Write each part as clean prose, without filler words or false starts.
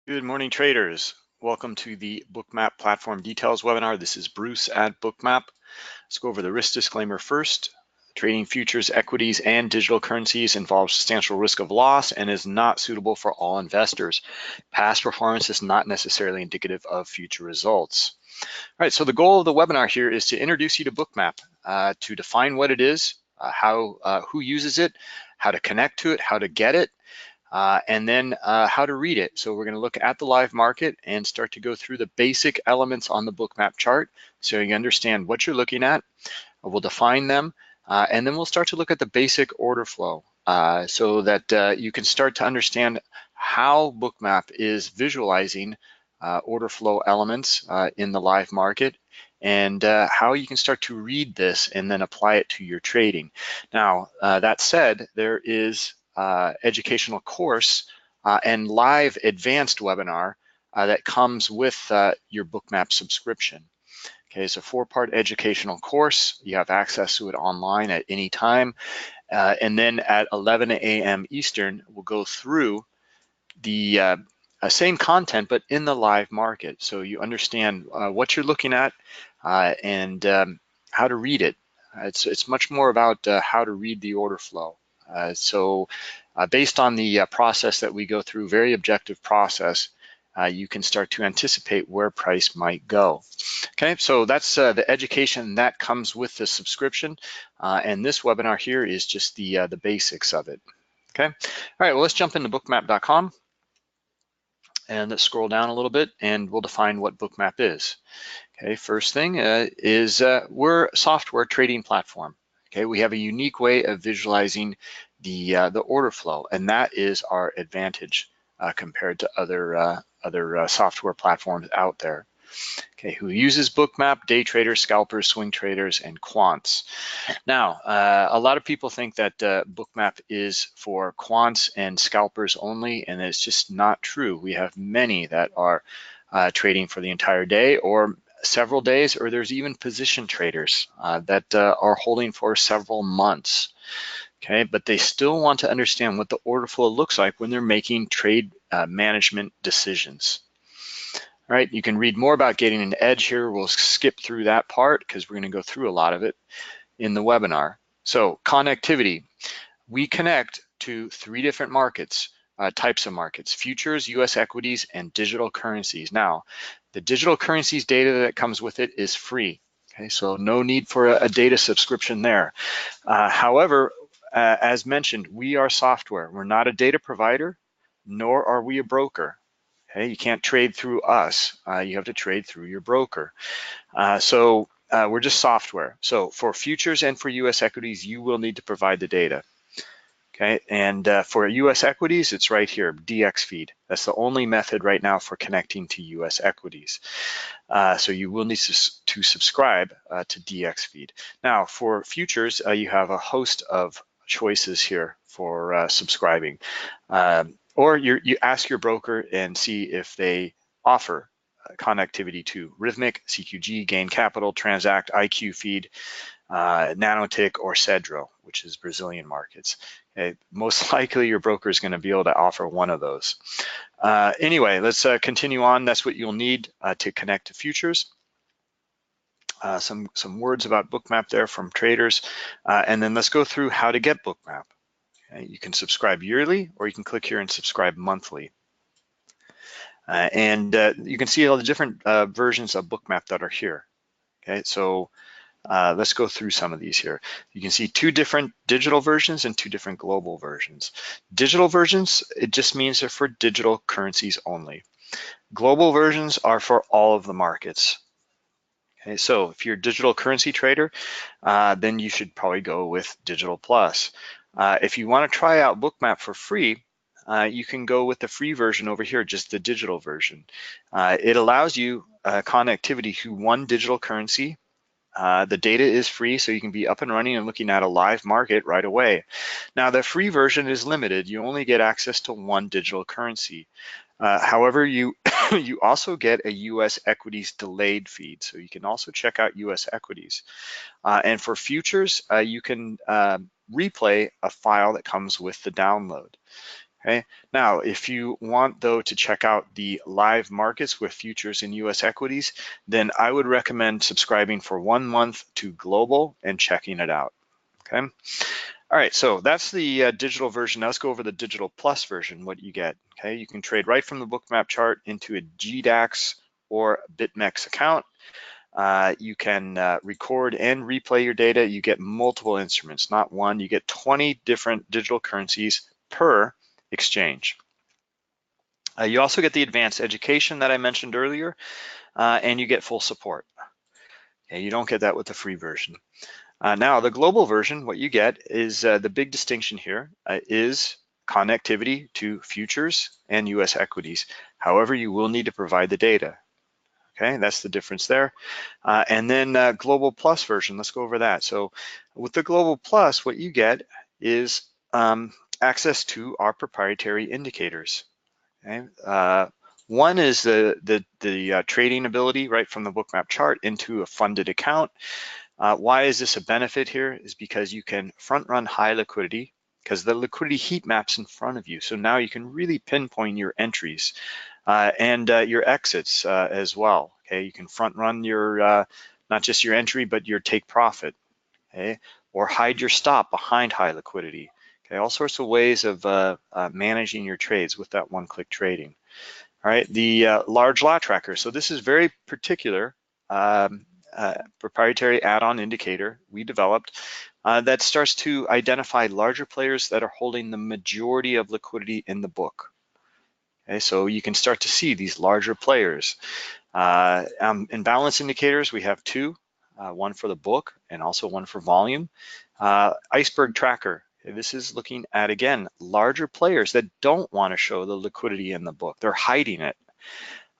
Good morning, traders. Welcome to the Bookmap Platform Details webinar. This is Bruce at Bookmap. Let's go over the risk disclaimer first. Trading futures, equities, and digital currencies involves substantial risk of loss and is not suitable for all investors. Past performance is not necessarily indicative of future results. All right, so the goal of the webinar here is to introduce you to Bookmap, to define what it is, who uses it, how to connect to it, how to get it, and then how to read it. So we're going to look at the live market and start to go through the basic elements on the Bookmap chart so you understand what you're looking at. We'll define them, and then we'll start to look at the basic order flow so that you can start to understand how Bookmap is visualizing order flow elements in the live market, and how you can start to read this and then apply it to your trading. Now, that said, there is educational course and live advanced webinar that comes with your Bookmap subscription. Okay, it's a 4-part educational course. You have access to it online at any time. And then at 11 a.m. Eastern, we'll go through the same content, but in the live market. So you understand what you're looking at and how to read it. It's much more about how to read the order flow. Based on the process that we go through, very objective process, you can start to anticipate where price might go. Okay, so that's the education that comes with the subscription, and this webinar here is just the basics of it. Okay, all right, well, let's jump into bookmap.com and let's scroll down a little bit and we'll define what Bookmap is. Okay, first thing is we're a software trading platform. Okay, we have a unique way of visualizing the order flow, and that is our advantage compared to other software platforms out there. Okay, who uses Bookmap? Day traders, scalpers, swing traders, and quants. Now, a lot of people think that Bookmap is for quants and scalpers only, and it's just not true. We have many that are trading for the entire day or several days, or there's even position traders that are holding for several months. Okay, but they still want to understand what the order flow looks like when they're making trade management decisions. All right, you can read more about getting an edge here. We'll skip through that part because we're going to go through a lot of it in the webinar. So connectivity, we connect to 3 different markets, types of markets: futures, US equities, and digital currencies. Now, the digital currencies data that comes with it is free. Okay, so no need for a data subscription there. However, as mentioned, we are software. We're not a data provider, nor are we a broker. Okay, you can't trade through us. You have to trade through your broker. We're just software. So for futures and for US equities, you will need to provide the data. Okay, and for US equities, it's right here, DX feed. That's the only method right now for connecting to US equities. So you will need to subscribe to DX feed. Now for futures, you have a host of choices here for subscribing. Or you ask your broker and see if they offer connectivity to Rhythmic, CQG, Gain Capital, Transact, IQ Feed, Nanotick, or Cedro, which is Brazilian markets. Okay, most likely your broker is going to be able to offer one of those. Anyway, let's continue on. That's what you'll need to connect to futures. Some words about Bookmap there from traders, and then let's go through how to get Bookmap. Okay, you can subscribe yearly, or you can click here and subscribe monthly. You can see all the different versions of Bookmap that are here. Okay, so let's go through some of these here. You can see 2 different digital versions and 2 different global versions. Digital versions, it just means they're for digital currencies only. Global versions are for all of the markets. Okay, so if you're a digital currency trader, then you should probably go with Digital Plus. If you want to try out Bookmap for free, you can go with the free version over here, just the digital version. It allows you connectivity to 1 digital currency. The data is free, so you can be up and running and looking at a live market right away. Now, the free version is limited. You only get access to 1 digital currency. However, you you also get a US equities delayed feed, so you can also check out US equities. And for futures, you can replay a file that comes with the download. Okay. Now, if you want though to check out the live markets with futures and US equities, then I would recommend subscribing for 1 month to Global and checking it out. Okay. All right, so that's the digital version. Now let's go over the digital plus version, what you get. Okay, you can trade right from the Bookmap chart into a GDAX or BitMEX account. You can record and replay your data. You get multiple instruments, not one. You get 20 different digital currencies per exchange. You also get the advanced education that I mentioned earlier, and you get full support. Okay, you don't get that with the free version. Now, the global version, what you get is the big distinction here is connectivity to futures and US equities. However, you will need to provide the data. Okay, that's the difference there. And then Global Plus version, let's go over that. So with the Global Plus, what you get is access to our proprietary indicators. Okay? One is the trading ability right from the Bookmap chart into a funded account. Why is this a benefit here? Is because you can front run high liquidity because the liquidity heat maps in front of you. So now you can really pinpoint your entries and your exits as well. Okay, you can front run your not just your entry, but your take profit. Okay, or hide your stop behind high liquidity. Okay, all sorts of ways of managing your trades with that one-click trading. All right, the large lot tracker. So this is very particular proprietary add-on indicator we developed that starts to identify larger players that are holding the majority of liquidity in the book. Okay, so you can start to see these larger players. In balance indicators, we have two, one for the book and also one for volume. Iceberg tracker. This is looking at, again, larger players that don't want to show the liquidity in the book. They're hiding it.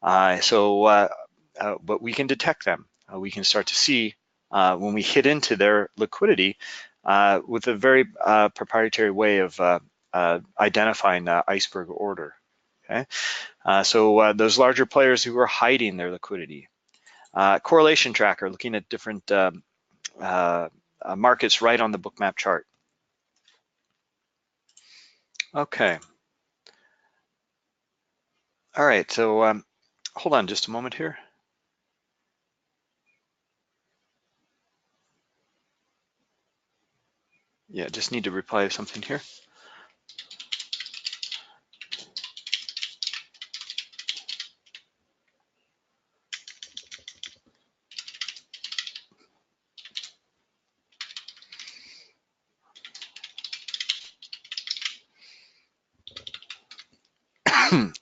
But we can detect them. We can start to see when we hit into their liquidity with a very proprietary way of identifying iceberg order. Okay, so those larger players who are hiding their liquidity. Correlation tracker, looking at different markets right on the Bookmap chart. Okay. All right, so hold on just a moment here. Yeah, just need to reply to something here.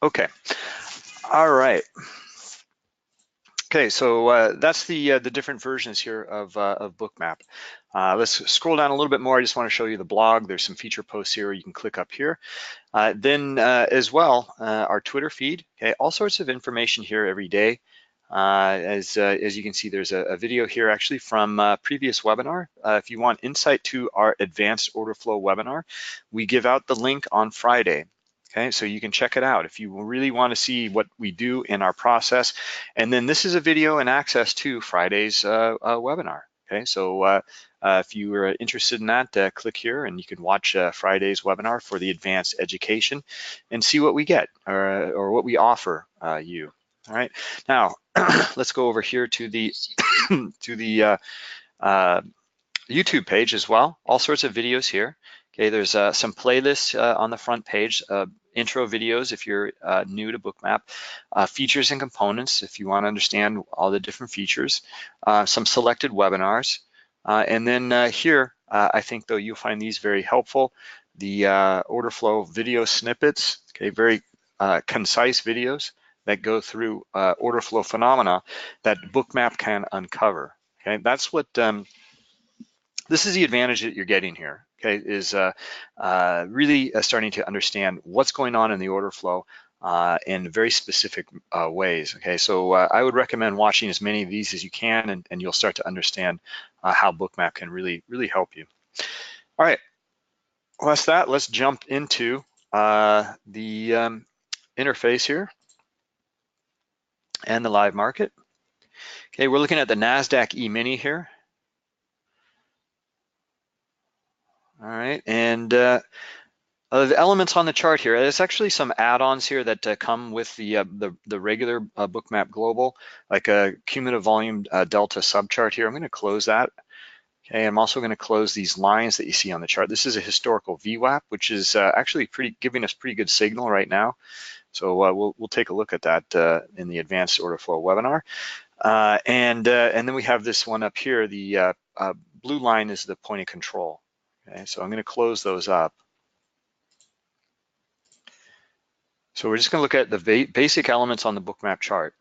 Okay. All right. Okay, so that's the different versions here of Bookmap. Let's scroll down a little bit more. I just want to show you the blog. There's some feature posts here. You can click up here. Then as well, our Twitter feed. Okay, all sorts of information here every day. As you can see, there's a video here actually from a previous webinar. If you want insight to our advanced order flow webinar, we give out the link on Friday. Okay, so you can check it out if you really want to see what we do in our process. And then this is a video and access to Friday's webinar. Okay, so if you are interested in that, click here and you can watch Friday's webinar for the advanced education and see what we get or what we offer you. All right, now let's go over here to the to the YouTube page as well. All sorts of videos here. Okay, there's some playlists on the front page, intro videos if you're new to Bookmap, features and components if you want to understand all the different features, some selected webinars, and then here, I think though you'll find these very helpful. The order flow video snippets, okay, very concise videos that go through order flow phenomena that Bookmap can uncover. Okay, that's what this is the advantage that you're getting here. Okay, is really starting to understand what's going on in the order flow in very specific ways. Okay, so I would recommend watching as many of these as you can, and you'll start to understand how Bookmap can really help you. All right, well, that's that. Let's jump into the interface here and the live market. Okay, we're looking at the NASDAQ E-mini here. All right, and The elements on the chart here, there's actually some add-ons here that come with the regular Bookmap Global, like a cumulative volume delta subchart here. I'm going to close that. Okay, I'm also going to close these lines that you see on the chart. This is a historical VWAP, which is actually giving us pretty good signal right now. So we'll take a look at that in the advanced order flow webinar. And then we have this one up here. The blue line is the point of control. Okay, so I'm going to close those up. So we're just going to look at the basic elements on the Bookmap chart.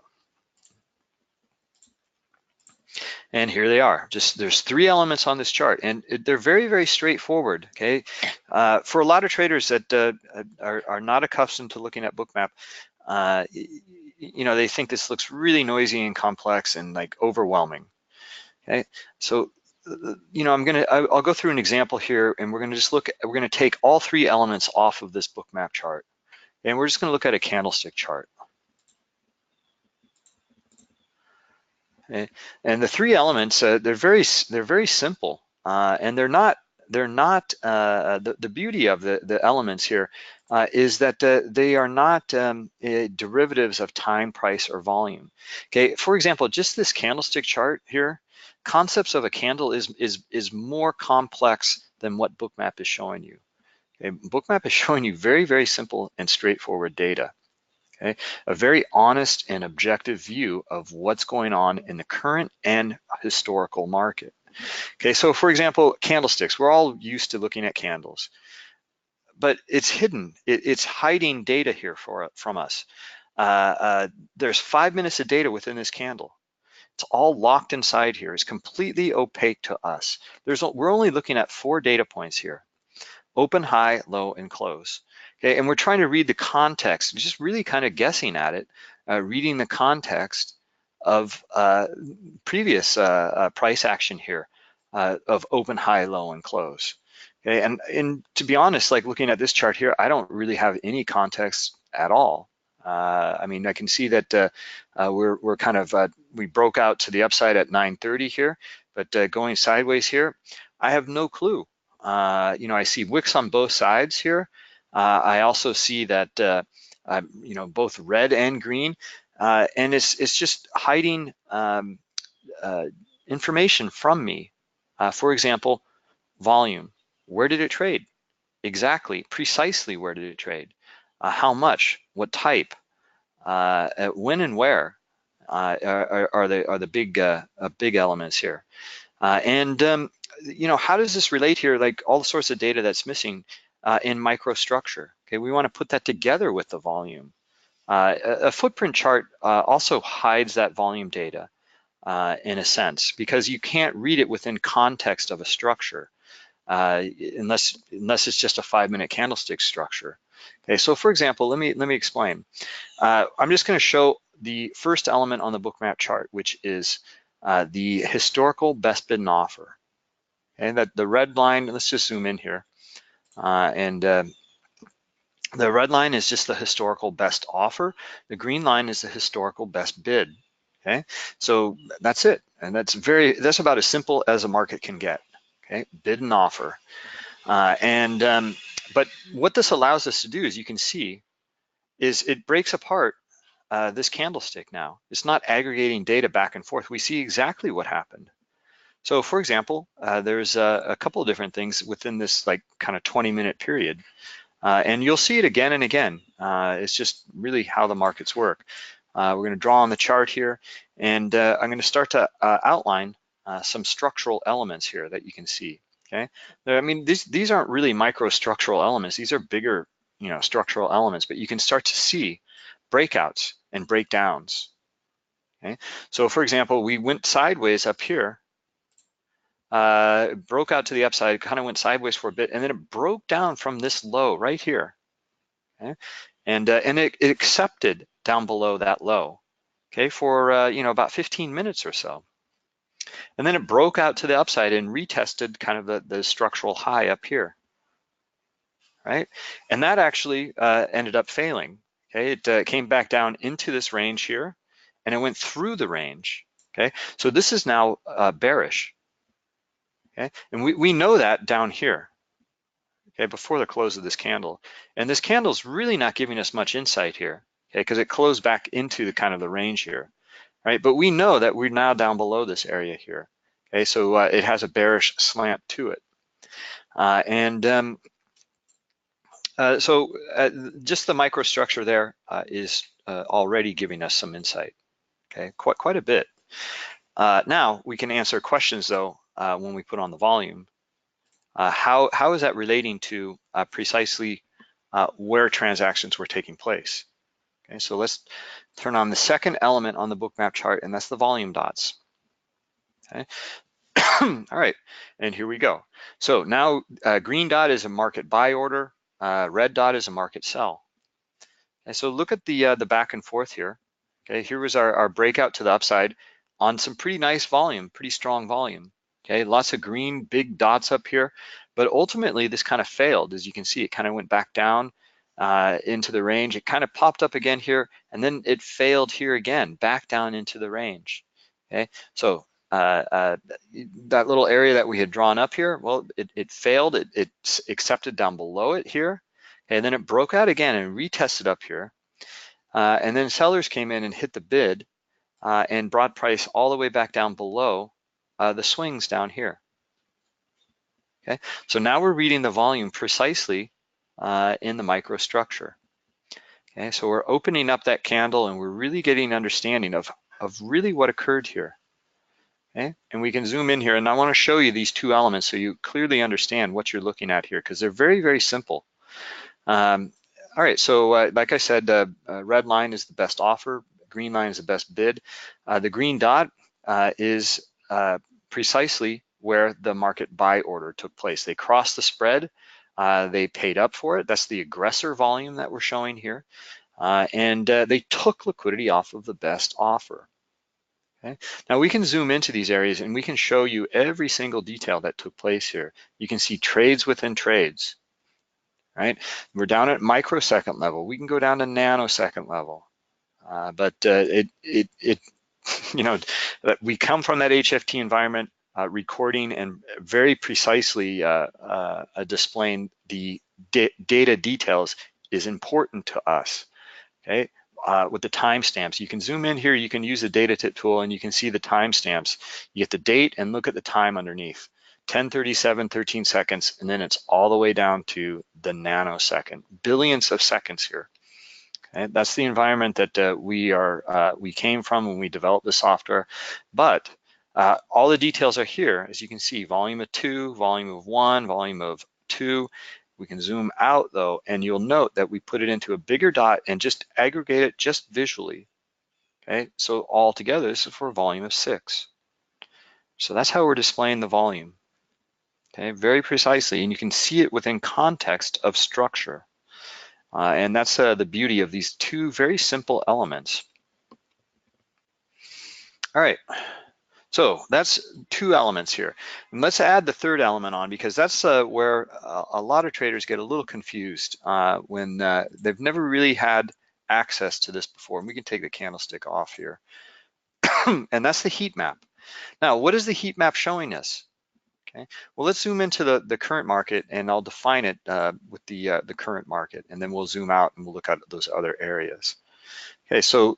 And here they are. There's 3 elements on this chart, and they're very, very straightforward. Okay, for a lot of traders that are not accustomed to looking at Bookmap, you know, they think this looks really noisy and complex and like overwhelming. Okay, so you know, I'll go through an example here, and we're going to take all 3 elements off of this Bookmap chart, and we're just going to look at a candlestick chart. Okay. And the 3 elements, they're very simple, and they're not. The beauty of the elements here is that they are not derivatives of time, price, or volume. Okay. For example, just this candlestick chart here, concepts of a candle is more complex than what Bookmap is showing you. Okay. Bookmap is showing you very, very simple and straightforward data. Okay, a very honest and objective view of what's going on in the current and historical market. Okay, so for example, candlesticks, we're all used to looking at candles, but it's hidden. It's hiding data here from us. There's 5 minutes of data within this candle. It's all locked inside here. It's completely opaque to us. We're only looking at 4 data points here: open, high, low, and close. Okay, and we're trying to read the context, just really kind of guessing at it, reading the context of previous price action here of open, high, low, and close. Okay, and to be honest, like looking at this chart here, I don't really have any context at all. I mean, I can see that we're kind of, we broke out to the upside at 9:30 here, but going sideways here, I have no clue. You know, I see wicks on both sides here. I also see that, you know, both red and green, and it's just hiding information from me. For example, volume. Where did it trade? Exactly, precisely where did it trade? How much? What type? When and where are the big elements here? You know, how does this relate here? Like all the sorts of data that's missing in microstructure. Okay, we want to put that together with the volume. A footprint chart also hides that volume data in a sense, because you can't read it within context of a structure unless it's just a 5-minute candlestick structure. Okay, so for example, let me explain. I'm just going to show the first element on the Bookmap chart, which is the historical best bid and offer. And that the red line, let's just zoom in here. The red line is just the historical best offer. The green line is the historical best bid. Okay, so that's it. And that's about as simple as a market can get. Okay, bid and offer. But what this allows us to do, as you can see, is it breaks apart this candlestick now. It's not aggregating data back and forth. We see exactly what happened. So for example, there's a couple of different things within this like kind of 20-minute period. And you'll see it again and again. It's just really how the markets work. We're going to draw on the chart here, and I'm going to start to outline some structural elements here that you can see. Okay, I mean these aren't really microstructural elements. These are bigger, you know, structural elements, but you can start to see breakouts and breakdowns. Okay, so for example, we went sideways up here. Broke out to the upside, kind of went sideways for a bit, and then it broke down from this low right here. Okay? And it accepted down below that low, okay, for you know, about 15 minutes or so. And then it broke out to the upside and retested kind of the structural high up here, right? And that actually ended up failing. Okay, it came back down into this range here, and it went through the range. Okay, so this is now bearish. Okay, and we know that down here. okay, before the close of this candle. And this candle's really not giving us much insight here, okay, because it closed back into the kind of the range here, right? But we know that we're now down below this area here, okay? So it has a bearish slant to it. Just the microstructure there is already giving us some insight, okay? Quite a bit. Now we can answer questions though when we put on the volume. How is that relating to precisely where transactions were taking place? Okay, so let's turn on the second element on the Bookmap chart, and that's the volume dots. Okay, all right, and here we go. So now green dot is a market buy order, red dot is a market sell. And so look at the back and forth here. Okay, here was our breakout to the upside on some pretty nice volume, pretty strong volume. Okay, lots of green big dots up here, but ultimately this kind of failed. As you can see, it kind of went back down into the range. It kind of popped up again here, and then it failed here again, back down into the range. Okay, so that little area that we had drawn up here, well, it failed. It accepted down below it here. Okay, and then it broke out again and retested up here. And then sellers came in and hit the bid and brought price all the way back down below the swings down here. Okay, so now we're reading the volume precisely in the microstructure. Okay, so we're opening up that candle and we're really getting an understanding of really what occurred here. Okay, and we can zoom in here, and I want to show you these two elements so you clearly understand what you're looking at here, because they're very, very simple. All right, so like I said, red line is the best offer, green line is the best bid. The green dot is precisely where the market buy order took place. They crossed the spread, they paid up for it. That's the aggressor volume that we're showing here. And they took liquidity off of the best offer. Okay. Now we can zoom into these areas and we can show you every single detail that took place here. You can see trades within trades. Right? We're down at microsecond level. We can go down to nanosecond level, but you know, we come from that HFT environment, recording and very precisely displaying the data details is important to us. Okay, with the timestamps, you can zoom in here. You can use the data tip tool, and you can see the timestamps. You get the date and look at the time underneath. 10:37, 13 seconds, and then it's all the way down to the nanosecond, billions of seconds here. Okay? That's the environment that we came from when we developed the software. But all the details are here, as you can see: volume of 2, volume of 1, volume of 2. We can zoom out though, and you'll note that we put it into a bigger dot and just aggregate it just visually. Okay, so all together, this is for a volume of 6. So that's how we're displaying the volume. Okay, very precisely, and you can see it within context of structure. And that's the beauty of these two very simple elements. All right, so that's two elements here. And let's add the third element on, because that's where a lot of traders get a little confused when they've never really had access to this before. And we can take the candlestick off here. And that's the heat map. Now, what is the heat map showing us? Okay, well, let's zoom into the current market, and I'll define it with the current market, and then we'll zoom out and we'll look at those other areas. Okay, so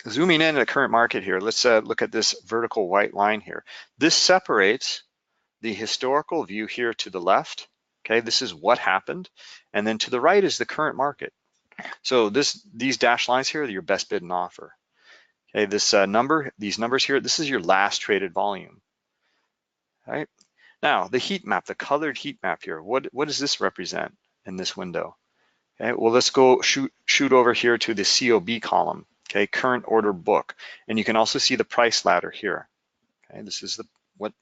zooming in the current market here, let's look at this vertical white line here. This separates the historical view here to the left. Okay, this is what happened, and then to the right is the current market. So these dashed lines here are your best bid and offer. Okay, these numbers here, this is your last traded volume. All right. Now, the heat map, the colored heat map here, what does this represent in this window? Okay, well, let's go shoot over here to the COB column, okay, current order book. And you can also see the price ladder here. Okay, this is what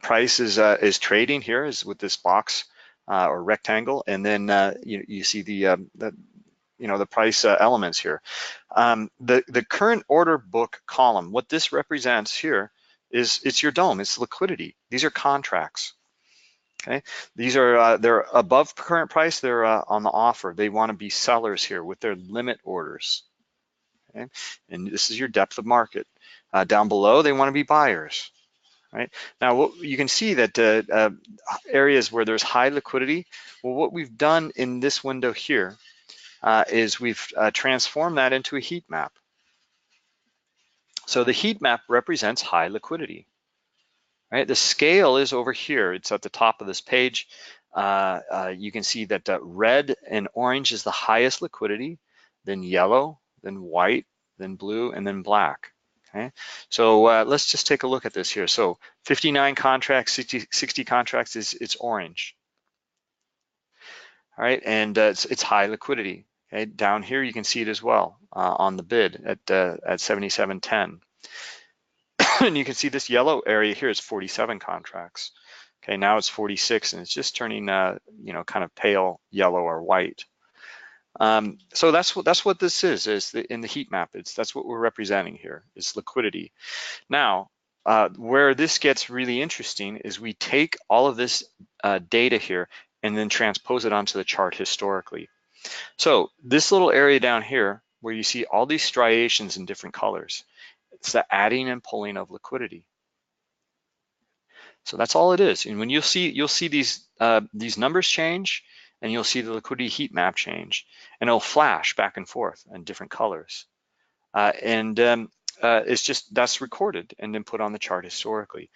price is trading here is with this box or rectangle, and then you see the price elements here. The current order book column, what this represents here is it's your DOM, it's liquidity. These are contracts. Okay, these are they're above current price, they're on the offer. They want to be sellers here with their limit orders. Okay, and this is your depth of market. Down below, they want to be buyers. right? Now, what you can see that areas where there's high liquidity, well, what we've done in this window here is we've transformed that into a heat map. So the heat map represents high liquidity, right? The scale is over here. It's at the top of this page. You can see that red and orange is the highest liquidity, then yellow, then white, then blue, and then black. Okay, so let's just take a look at this here. So 59 contracts, 60 contracts it's orange. All right, and it's high liquidity. Okay, down here you can see it as well on the bid at 77.10. And you can see this yellow area here is 47 contracts. Okay, now it's 46, and it's just turning, kind of pale yellow or white. So that's what this is in the heat map. That's what we're representing here, is liquidity. Now, where this gets really interesting is we take all of this data here and then transpose it onto the chart historically. So this little area down here where you see all these striations in different colors, it's the adding and pulling of liquidity. So that's all it is. And when you'll see these numbers change, and you'll see the liquidity heat map change, and it'll flash back and forth in different colors. It's just that's recorded and then put on the chart historically.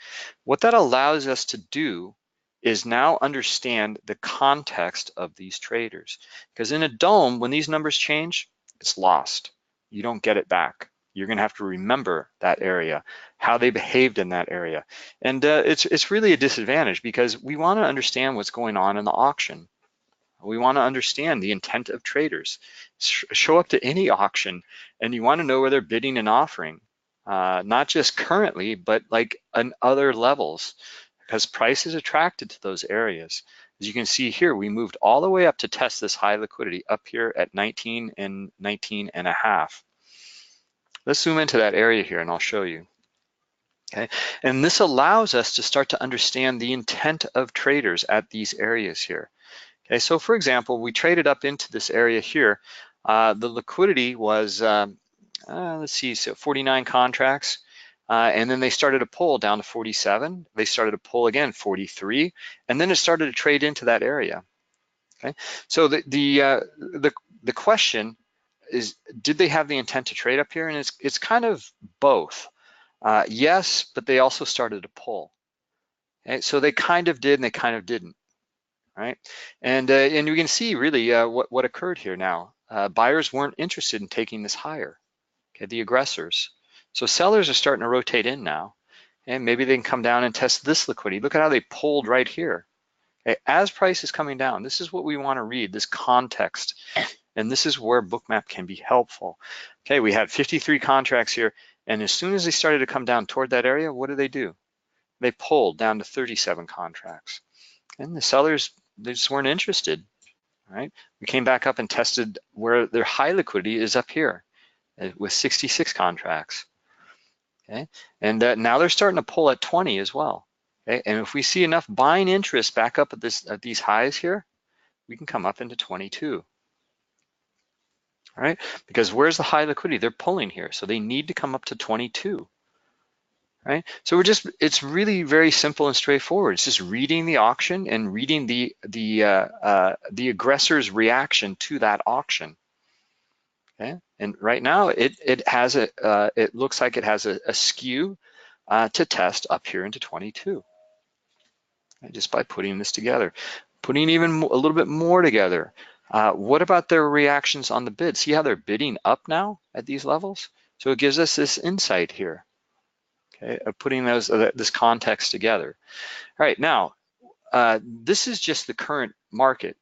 What that allows us to do is now understand the context of these traders. Because in a DOM, when these numbers change, it's lost. You don't get it back. You're going to have to remember that area, how they behaved in that area. And it's really a disadvantage because we want to understand what's going on in the auction. We want to understand the intent of traders. Show up to any auction and you want to know where they're bidding and offering, not just currently, but like on other levels, because price is attracted to those areas. As you can see here, we moved all the way up to test this high liquidity up here at 19 and 19 and a half. Let's zoom into that area here and I'll show you. Okay, and this allows us to start to understand the intent of traders at these areas here. Okay, so for example, we traded up into this area here. The liquidity was, let's see, so 49 contracts, and then they started to pull down to 47. They started to pull again, 43, and then it started to trade into that area. Okay, so the question is, did they have the intent to trade up here? And it's kind of both. Yes, but they also started to pull. Okay, so they kind of did and they kind of didn't. Right, and we can see really what occurred here now. Buyers weren't interested in taking this higher. Okay, the aggressors. So sellers are starting to rotate in now, and maybe they can come down and test this liquidity. Look at how they pulled right here. Okay, as price is coming down, this is what we want to read, this context, and this is where Bookmap can be helpful. Okay, we had 53 contracts here, and as soon as they started to come down toward that area, what do? They pulled down to 37 contracts, and the sellers, they just weren't interested, right? We came back up and tested where their high liquidity is up here with 66 contracts, okay? And now they're starting to pull at 20 as well, okay? And if we see enough buying interest back up at these highs here, we can come up into 22, all right? Because where's the high liquidity? They're pulling here, so they need to come up to 22. Right? So it's really very simple and straightforward. It's just reading the auction and reading the aggressor's reaction to that auction. Okay, and right now it looks like it has a skew to test up here into 22. Okay, just by putting this together, putting even a little bit more together. What about their reactions on the bid? See how they're bidding up now at these levels? So it gives us this insight here. Okay, of putting this context together. All right, now, this is just the current market,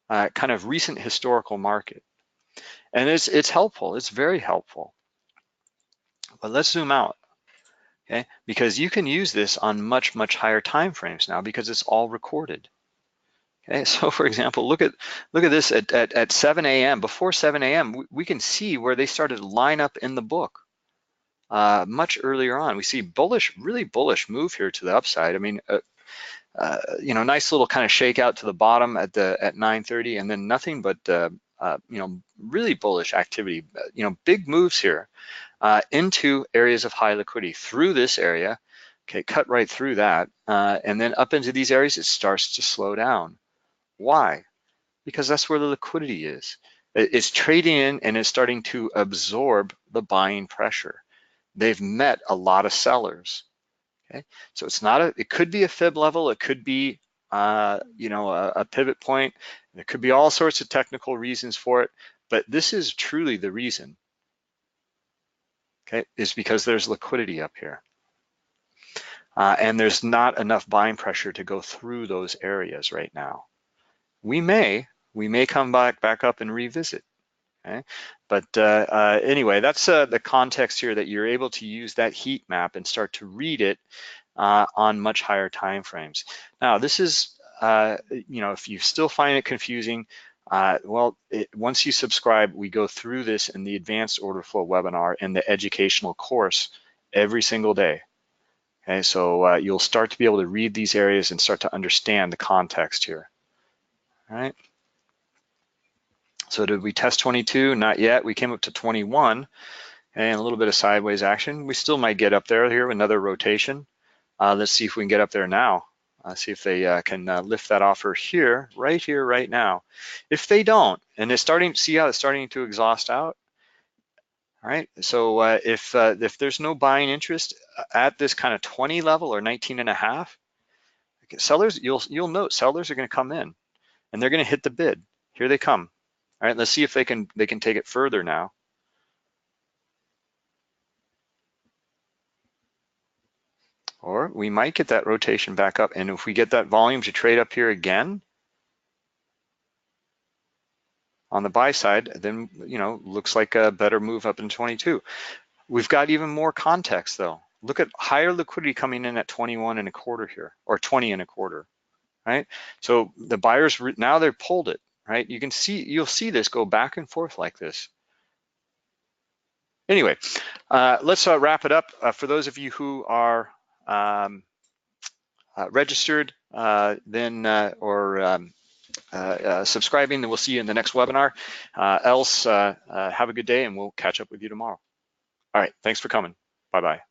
kind of recent historical market. And it's helpful, it's very helpful. But let's zoom out, okay? Because you can use this on much, much higher time frames now because it's all recorded. Okay, so for example, look at this at 7 a.m. Before 7 a.m., we can see where they started to line up in the book. Much earlier on, we see really bullish move here to the upside. I mean, nice little kind of shakeout to the bottom at 9:30, and then nothing but really bullish activity. Big moves here into areas of high liquidity through this area, Okay, cut right through that. And then up into these areas, it starts to slow down. Why? Because that's where the liquidity is. It's trading in and it's starting to absorb the buying pressure. They've met a lot of sellers. Okay, so it's not a. It could be a fib level. It could be, a pivot point. There could be all sorts of technical reasons for it, but this is truly the reason. Okay, is because there's liquidity up here, and there's not enough buying pressure to go through those areas right now. We may come back up and revisit. Okay, but anyway, that's the context here, that you're able to use that heat map and start to read it on much higher time frames. Now, this is, if you still find it confusing, once you subscribe, we go through this in the advanced order flow webinar and the educational course every single day. Okay, so you'll start to be able to read these areas and start to understand the context here. All right. So did we test 22? Not yet. We came up to 21 and a little bit of sideways action. We still might get up there here, another rotation. Let's see if we can get up there now. See if they can lift that offer here, right now. If they don't, and it's starting, see how it's starting to exhaust out? All right, so if there's no buying interest at this kind of 20 level or 19 and a half, sellers, you'll note sellers are gonna come in and they're gonna hit the bid. Here they come. All right, let's see if they can take it further now. Or we might get that rotation back up, and if we get that volume to trade up here again on the buy side, then looks like a better move up in 22. We've got even more context though. Look at higher liquidity coming in at 21 and a quarter here, or 20 and a quarter, right? So the buyers now they've pulled it, right? You'll see this go back and forth like this. Anyway, let's wrap it up. For those of you who are registered, subscribing, then we'll see you in the next webinar. Else, have a good day and we'll catch up with you tomorrow. All right, thanks for coming. Bye-bye.